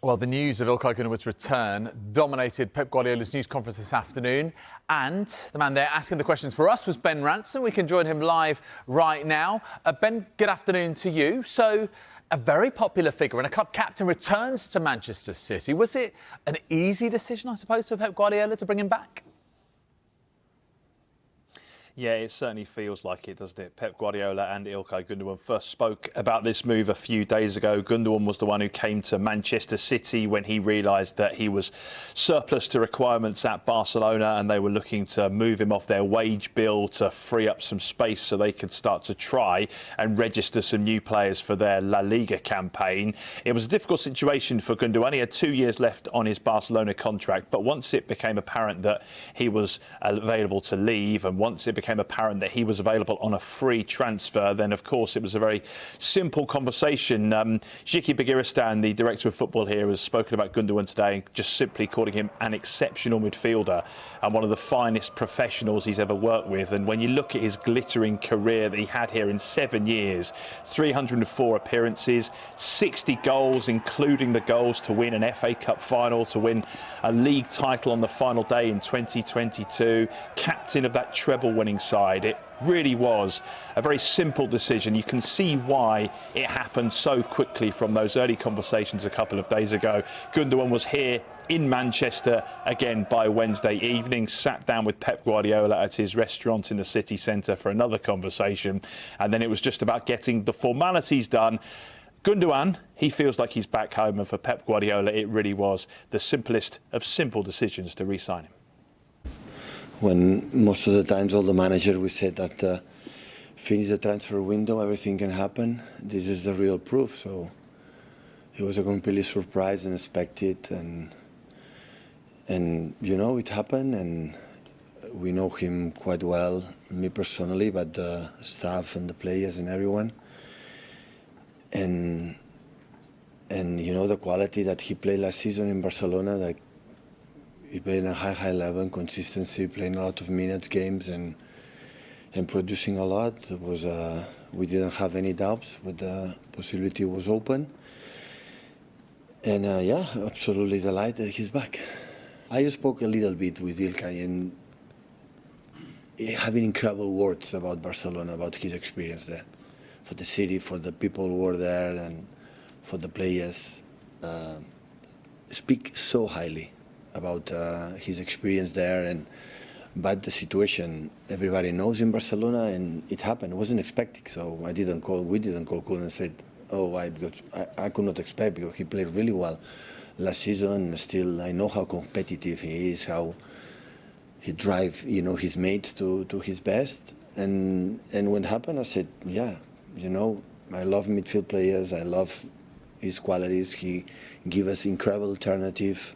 Well, the news of İlkay Gündogan's return dominated Pep Guardiola's news conference this afternoon, and the man there asking the questions for us was Ben Ranson. We can join him live right now. Ben, good afternoon to you. So, a very popular figure and a club captain returns to Manchester City. Was it an easy decision, I suppose, for Pep Guardiola to bring him back? Yeah, it certainly feels like it, doesn't it? Pep Guardiola and İlkay Gündoğan first spoke about this move a few days ago. Gündoğan was the one who came to Manchester City when he realised that he was surplus to requirements at Barcelona and they were looking to move him off their wage bill to free up some space so they could start to try and register some new players for their La Liga campaign. It was a difficult situation for Gündoğan. He had 2 years left on his Barcelona contract, but once it became apparent that he was available to leave and once it became apparent that he was available on a free transfer, then of course it was a very simple conversation. Zeki Begiristan, the director of football here, has spoken about Gündoğan today, just simply calling him an exceptional midfielder and one of the finest professionals he's ever worked with. And when you look at his glittering career that he had here in 7 years, 304 appearances, 60 goals, including the goals to win an FA Cup final, to win a league title on the final day in 2022, captain of that treble-winning side. It really was a very simple decision. You can see why it happened so quickly from those early conversations a couple of days ago. Gündoğan was here in Manchester again by Wednesday evening, sat down with Pep Guardiola at his restaurant in the city centre for another conversation, and then it was just about getting the formalities done. Gündoğan, he feels like he's back home, and for Pep Guardiola it really was the simplest of simple decisions to re-sign him. When most of the times all the managers we said that finish the transfer window, everything can happen. This is the real proof. So it was a completely surprise and unexpected, and you know it happened, and we know him quite well, me personally, but the staff and the players and everyone, and you know the quality that he played last season in Barcelona, like. He played at a high level, consistency, playing a lot of minutes, games, and producing a lot. It was we didn't have any doubts, but the possibility was open. And yeah, absolutely delighted he's back. I spoke a little bit with Ilkay and having incredible words about Barcelona, about his experience there, for the city, for the people who were there, and for the players. Speak so highly about his experience there, but the situation everybody knows in Barcelona, and it happened. It wasn't expected, so we didn't call Kool and said, oh, why? Because I could not expect, because he played really well last season. Still, I know how competitive he is, how he drive, you know, his mates to his best. And when it happened, I said, yeah, you know, I love midfield players. I love his qualities. He give us incredible alternative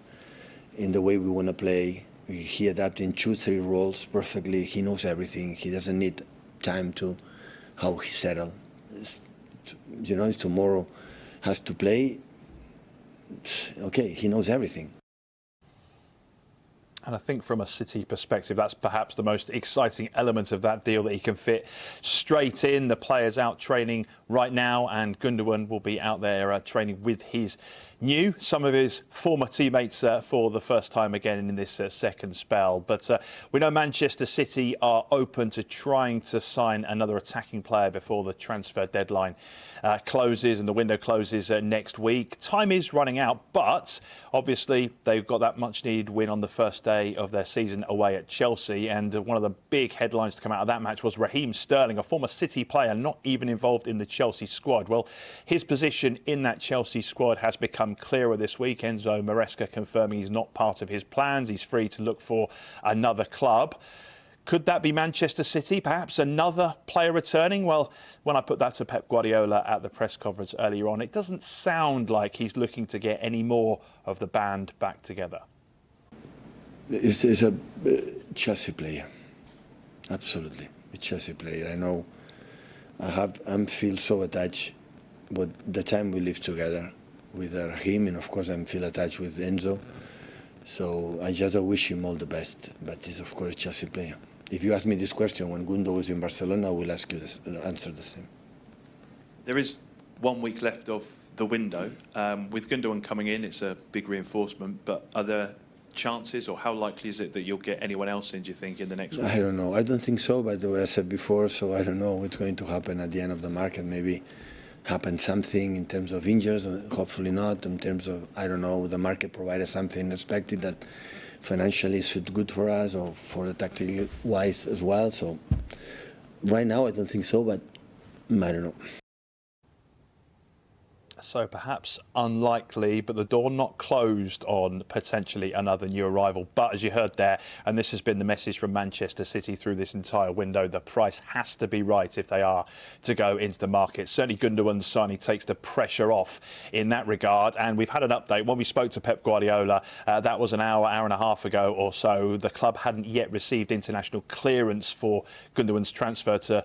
in the way we want to play. He adapted in 2-3 roles perfectly. He knows everything. He doesn't need time to how he settle. You know, tomorrow has to play. Okay, he knows everything. And I think from a City perspective, that's perhaps the most exciting element of that deal, that he can fit straight in. The players out training right now, and Gündoğan will be out there training with his some of his former teammates for the first time again in this second spell. But we know Manchester City are open to trying to sign another attacking player before the transfer deadline closes and the window closes next week. Time is running out, but obviously they've got that much needed win on the first day of their season away at Chelsea, and one of the big headlines to come out of that match was Raheem Sterling, a former City player not even involved in the Chelsea squad. Well, his position in that Chelsea squad has become clearer this week. Enzo Maresca confirming he's not part of his plans. He's free to look for another club. Could that be Manchester City? Perhaps another player returning? Well, when I put that to Pep Guardiola at the press conference earlier on, it doesn't sound like he's looking to get any more of the band back together. It's a Chelsea player, absolutely, a Chelsea player. I know I feel so attached with the time we live together with Raheem, and of course I feel attached with Enzo. So I just wish him all the best. But he's of course a Chelsea player. If you ask me this question when Gundo was in Barcelona, I will ask you this, answer the same. There is 1 week left of the window. With Gundogan coming in, it's a big reinforcement, but are there chances, or how likely is it that you'll get anyone else in, do you think, in the next week? I don't know. I don't think so, but what I said before, so I don't know what's going to happen at the end of the market. Maybe happen something in terms of injuries, hopefully not. In terms of, I don't know, the market provided something expected that financially should good for us or for the tactical wise as well. So right now I don't think so, but I don't know. So perhaps unlikely, but the door not closed on potentially another new arrival. But as you heard there, and this has been the message from Manchester City through this entire window, the price has to be right if they are to go into the market. Certainly Gundogan's signing takes the pressure off in that regard. And we've had an update. When we spoke to Pep Guardiola, that was an hour and a half ago or so. The club hadn't yet received international clearance for Gundogan's transfer to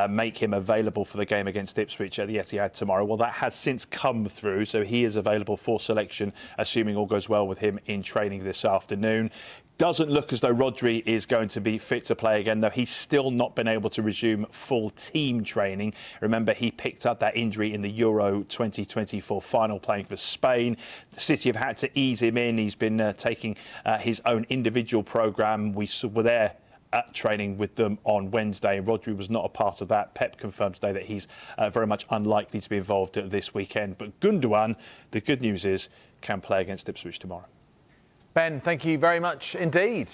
make him available for the game against Ipswich at the Etihad tomorrow. Well, that has since come through, so he is available for selection, assuming all goes well with him in training this afternoon. Doesn't look as though Rodri is going to be fit to play again, though he's still not been able to resume full team training. Remember, he picked up that injury in the Euro 2024 final playing for Spain. The City have had to ease him in. He's been taking his own individual programme. We were there at training with them on Wednesday. Rodri was not a part of that. Pep confirmed today that he's very much unlikely to be involved this weekend. But Gundogan, the good news is, can play against Ipswich tomorrow. Ben, thank you very much indeed.